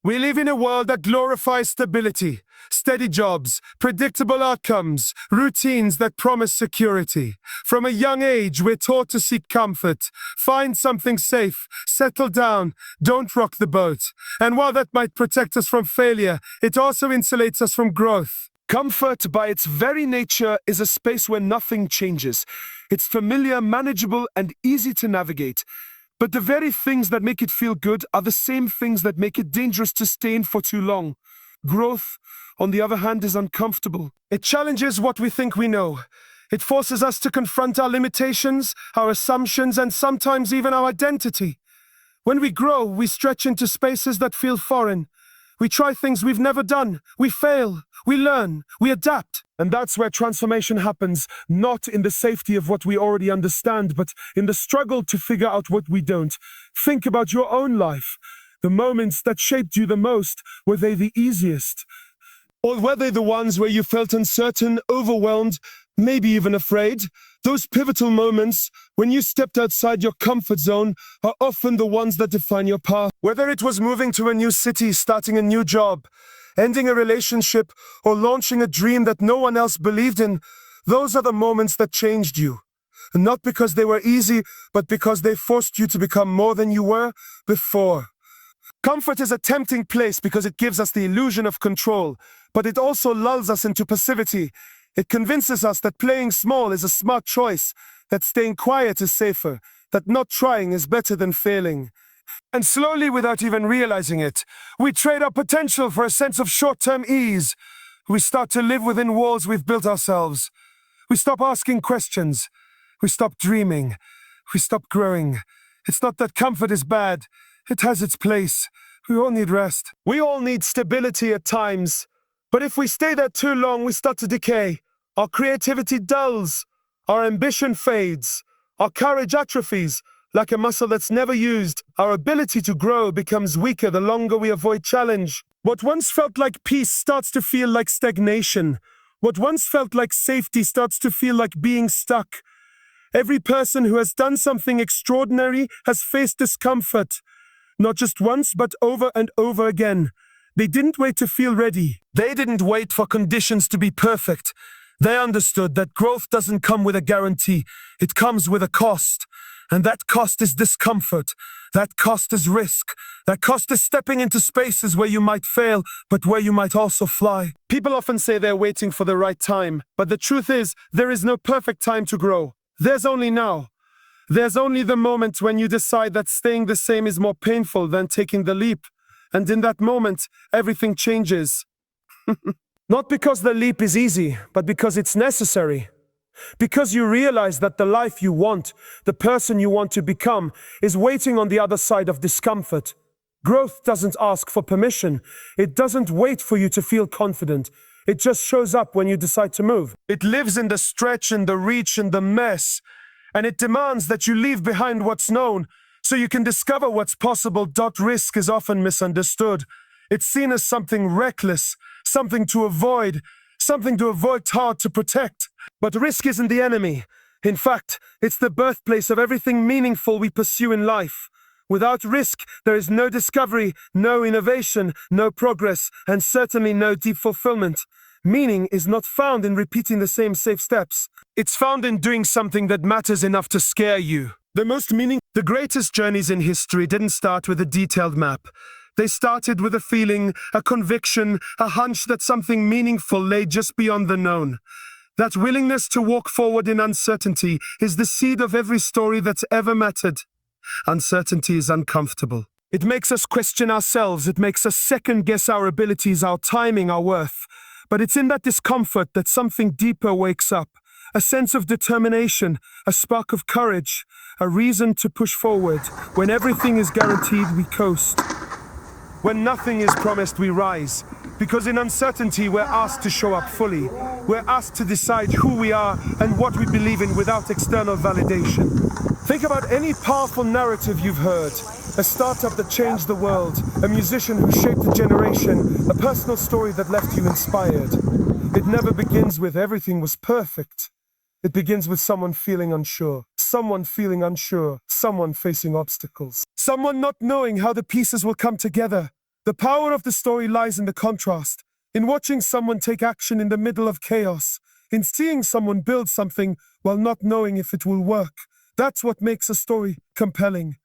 We live in a world that glorifies stability, steady jobs, predictable outcomes, routines that promise security. From a young age, we're taught to seek comfort, find something safe, settle down, don't rock the boat. And while that might protect us from failure, it also insulates us from growth. Comfort, by its very nature, is a space where nothing changes. It's familiar, manageable, and easy to navigate. But the very things that make it feel good are the same things that make it dangerous to stay in for too long. Growth, on the other hand, is uncomfortable. It challenges what we think we know. It forces us to confront our limitations, our assumptions, and sometimes even our identity. When we grow, we stretch into spaces that feel foreign. We try things we've never done. We fail. We learn. We adapt. And that's where transformation happens, not in the safety of what we already understand, but in the struggle to figure out what we don't. Think about your own life. The moments that shaped you the most, were they the easiest? Or were they the ones where you felt uncertain, overwhelmed, maybe even afraid? Those pivotal moments, when you stepped outside your comfort zone, are often the ones that define your path. Whether it was moving to a new city, starting a new job, ending a relationship, or launching a dream that no one else believed in, those are the moments that changed you. Not because they were easy, but because they forced you to become more than you were before. Comfort is a tempting place because it gives us the illusion of control, but it also lulls us into passivity. It convinces us that playing small is a smart choice, that staying quiet is safer, that not trying is better than failing. And slowly, without even realizing it, we trade our potential for a sense of short-term ease. We start to live within walls we've built ourselves. We stop asking questions. We stop dreaming. We stop growing. It's not that comfort is bad. It has its place. We all need rest. We all need stability at times. But if we stay there too long, we start to decay. Our creativity dulls. Our ambition fades. Our courage atrophies. Like a muscle that's never used, our ability to grow becomes weaker the longer we avoid challenge. What once felt like peace starts to feel like stagnation. What once felt like safety starts to feel like being stuck. Every person who has done something extraordinary has faced discomfort. Not just once, but over and over again. They didn't wait to feel ready. They didn't wait for conditions to be perfect. They understood that growth doesn't come with a guarantee. It comes with a cost. And that cost is discomfort. That cost is risk. That cost is stepping into spaces where you might fail, but where you might also fly. People often say they're waiting for the right time, but the truth is, there is no perfect time to grow. There's only now. There's only the moment when you decide that staying the same is more painful than taking the leap. And in that moment, everything changes. Not because the leap is easy, but because it's necessary. Because you realize that the life you want, the person you want to become, is waiting on the other side of discomfort. Growth doesn't ask for permission. It doesn't wait for you to feel confident. It just shows up when you decide to move. It lives in the stretch and the reach and the mess. And it demands that you leave behind what's known so you can discover what's possible. Risk is often misunderstood. It's seen as something reckless, something to avoid hard to protect. But risk isn't the enemy. In fact, it's the birthplace of everything meaningful we pursue in life. Without risk, there is no discovery, no innovation, no progress, and certainly no deep fulfillment. Meaning is not found in repeating the same safe steps. It's found in doing something that matters enough to scare you. The greatest journeys in history didn't start with a detailed map. They started with a feeling, a conviction, a hunch that something meaningful lay just beyond the known. That willingness to walk forward in uncertainty is the seed of every story that's ever mattered. Uncertainty is uncomfortable. It makes us question ourselves. It makes us second-guess our abilities, our timing, our worth. But it's in that discomfort that something deeper wakes up. A sense of determination, a spark of courage, a reason to push forward. When everything is guaranteed, we coast. When nothing is promised, we rise. Because in uncertainty, we're asked to show up fully. We're asked to decide who we are and what we believe in without external validation. Think about any powerful narrative you've heard. A startup that changed the world, a musician who shaped a generation, a personal story that left you inspired. It never begins with everything was perfect. It begins with someone feeling unsure, someone facing obstacles, someone not knowing how the pieces will come together. The power of the story lies in the contrast, in watching someone take action in the middle of chaos, in seeing someone build something while not knowing if it will work. That's what makes a story compelling.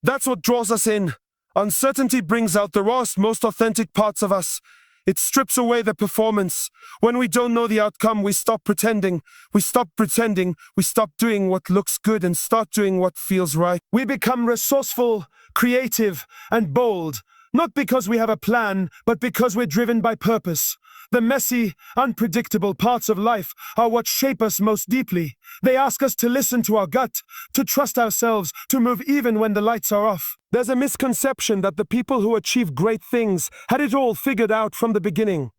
That's what draws us in. Uncertainty brings out the rawest, most authentic parts of us. It strips away the performance. When we don't know the outcome, we stop pretending. We stop pretending. We stop doing what looks good and start doing what feels right. We become resourceful, creative, and bold. Not because we have a plan, but because we're driven by purpose. The messy, unpredictable parts of life are what shape us most deeply. They ask us to listen to our gut, to trust ourselves, to move even when the lights are off. There's a misconception that the people who achieve great things had it all figured out from the beginning.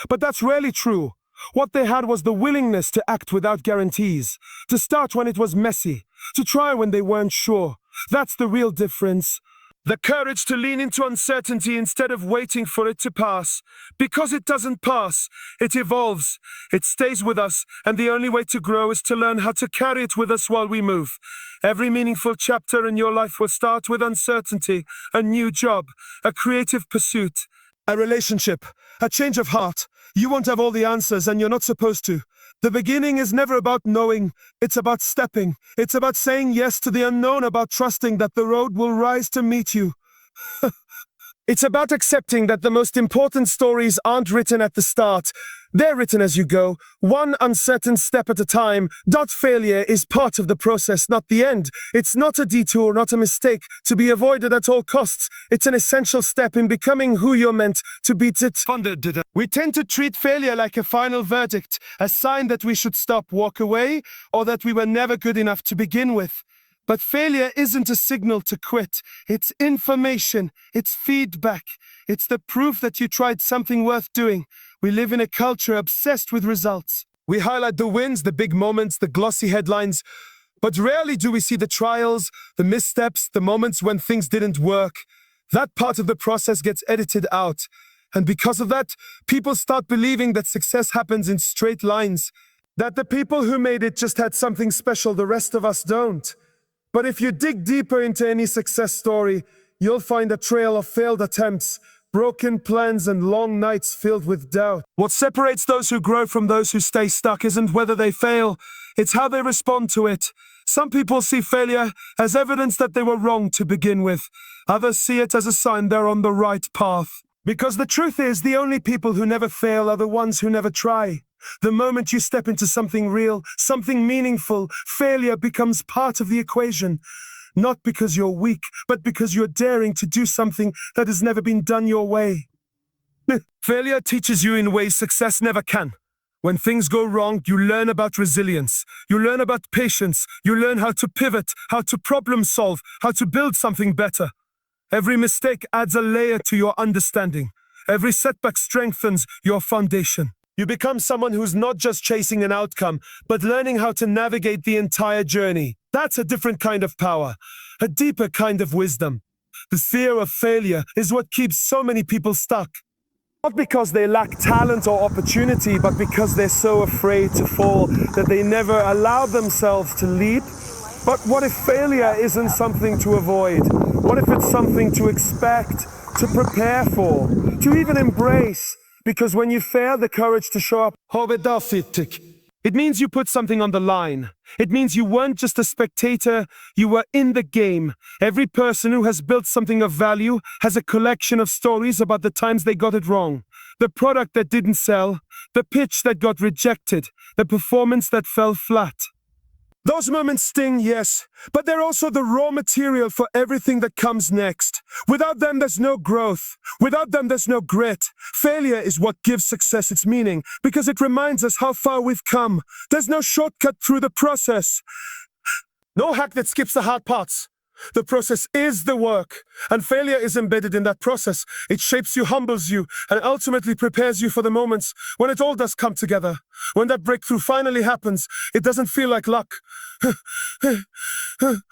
But that's rarely true. What they had was the willingness to act without guarantees, to start when it was messy, to try when they weren't sure. That's the real difference. The courage to lean into uncertainty instead of waiting for it to pass. Because it doesn't pass, it evolves. It stays with us, and the only way to grow is to learn how to carry it with us while we move. Every meaningful chapter in your life will start with uncertainty, a new job, a creative pursuit, a relationship, a change of heart. You won't have all the answers, and you're not supposed to. The beginning is never about knowing, it's about stepping. It's about saying yes to the unknown, about trusting that the road will rise to meet you. It's about accepting that the most important stories aren't written at the start. They're written as you go, one uncertain step at a time. Failure is part of the process, not the end. It's not a detour, not a mistake to be avoided at all costs. It's an essential step in becoming who you're meant to be. We tend to treat failure like a final verdict, a sign that we should stop, walk away, or that we were never good enough to begin with. But failure isn't a signal to quit. It's information. It's feedback. It's the proof that you tried something worth doing. We live in a culture obsessed with results. We highlight the wins, the big moments, the glossy headlines, but rarely do we see the trials, the missteps, the moments when things didn't work. That part of the process gets edited out. And because of that, people start believing that success happens in straight lines, that the people who made it just had something special the rest of us don't. But if you dig deeper into any success story, you'll find a trail of failed attempts, broken plans, and long nights filled with doubt. What separates those who grow from those who stay stuck isn't whether they fail, it's how they respond to it. Some people see failure as evidence that they were wrong to begin with. Others see it as a sign they're on the right path. Because the truth is, the only people who never fail are the ones who never try. The moment you step into something real, something meaningful, failure becomes part of the equation. Not because you're weak, but because you're daring to do something that has never been done your way. Failure teaches you in ways success never can. When things go wrong, you learn about resilience. You learn about patience. You learn how to pivot, how to problem solve, how to build something better. Every mistake adds a layer to your understanding. Every setback strengthens your foundation. You become someone who's not just chasing an outcome, but learning how to navigate the entire journey. That's a different kind of power, a deeper kind of wisdom. The fear of failure is what keeps so many people stuck. Not because they lack talent or opportunity, but because they're so afraid to fall that they never allow themselves to leap. But what if failure isn't something to avoid? What if it's something to expect, to prepare for, to even embrace? Because when you fail, the courage to show up, it means you put something on the line. It means you weren't just a spectator, you were in the game. Every person who has built something of value has a collection of stories about the times they got it wrong. The product that didn't sell, the pitch that got rejected, the performance that fell flat. Those moments sting, yes, but they're also the raw material for everything that comes next. Without them, there's no growth. Without them, there's no grit. Failure is what gives success its meaning, because it reminds us how far we've come. There's no shortcut through the process. No hack that skips the hard parts. The process is the work, and failure is embedded in that process. It shapes you, humbles you, and ultimately prepares you for the moments when it all does come together. When that breakthrough finally happens, it doesn't feel like luck.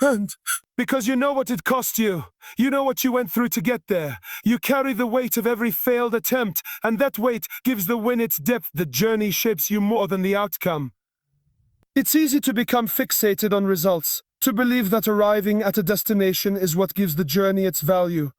And because you know what it cost you. You know what you went through to get there. You carry the weight of every failed attempt, and that weight gives the win its depth. The journey shapes you more than the outcome. It's easy to become fixated on results, to believe that arriving at a destination is what gives the journey its value.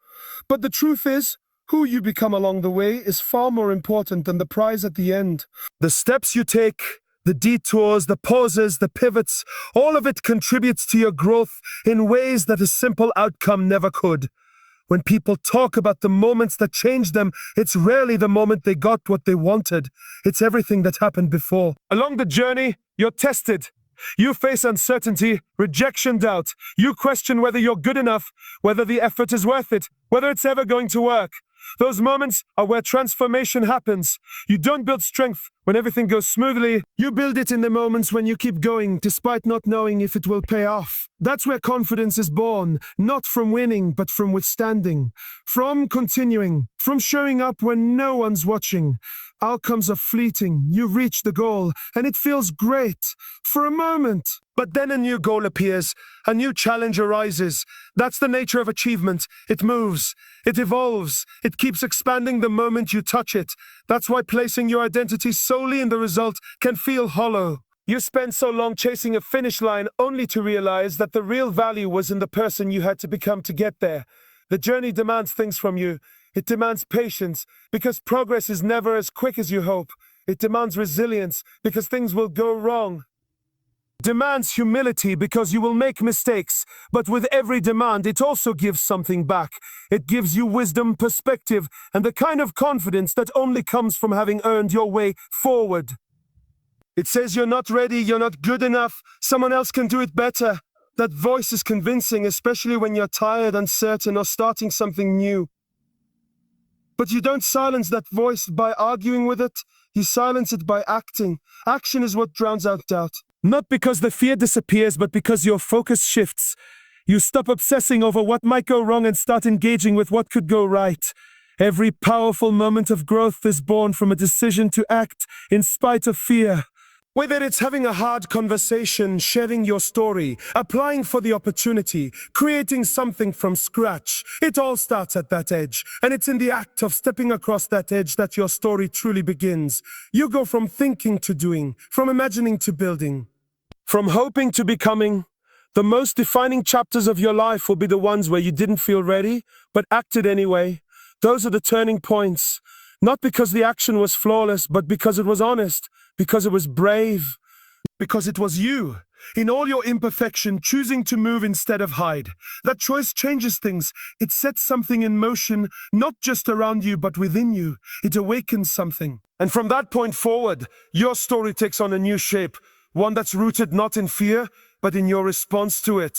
But the truth is, who you become along the way is far more important than the prize at the end. The steps you take, the detours, the pauses, the pivots, all of it contributes to your growth in ways that a simple outcome never could. When people talk about the moments that changed them, it's rarely the moment they got what they wanted. It's everything that happened before. Along the journey, you're tested. You face uncertainty, rejection, doubt. You question whether you're good enough, whether the effort is worth it, whether it's ever going to work. Those moments are where transformation happens. You don't build strength when everything goes smoothly. You build it in the moments when you keep going, despite not knowing if it will pay off. That's where confidence is born, not from winning, but from withstanding, from continuing, from showing up when no one's watching. Outcomes are fleeting. You reach the goal, and it feels great for a moment. But then a new goal appears, a new challenge arises. That's the nature of achievement. It moves, it evolves, it keeps expanding the moment you touch it. That's why placing your identity solely in the result can feel hollow. You spend so long chasing a finish line only to realize that the real value was in the person you had to become to get there. The journey demands things from you. It demands patience, because progress is never as quick as you hope. It demands resilience, because things will go wrong. Demands humility, because you will make mistakes, but with every demand it also gives something back. It gives you wisdom, perspective, and the kind of confidence that only comes from having earned your way forward. It says you're not ready, you're not good enough, someone else can do it better. That voice is convincing, especially when you're tired, uncertain, or starting something new. But you don't silence that voice by arguing with it, you silence it by acting. Action is what drowns out doubt. Not because the fear disappears, but because your focus shifts. You stop obsessing over what might go wrong and start engaging with what could go right. Every powerful moment of growth is born from a decision to act in spite of fear. Whether it's having a hard conversation, sharing your story, applying for the opportunity, creating something from scratch, it all starts at that edge. And it's in the act of stepping across that edge that your story truly begins. You go from thinking to doing, from imagining to building, from hoping to becoming. The most defining chapters of your life will be the ones where you didn't feel ready, but acted anyway. Those are the turning points. Not because the action was flawless, but because it was honest, because it was brave, because it was you, in all your imperfection, choosing to move instead of hide. That choice changes things. It sets something in motion, not just around you, but within you. It awakens something. And from that point forward, your story takes on a new shape, one that's rooted not in fear, but in your response to it.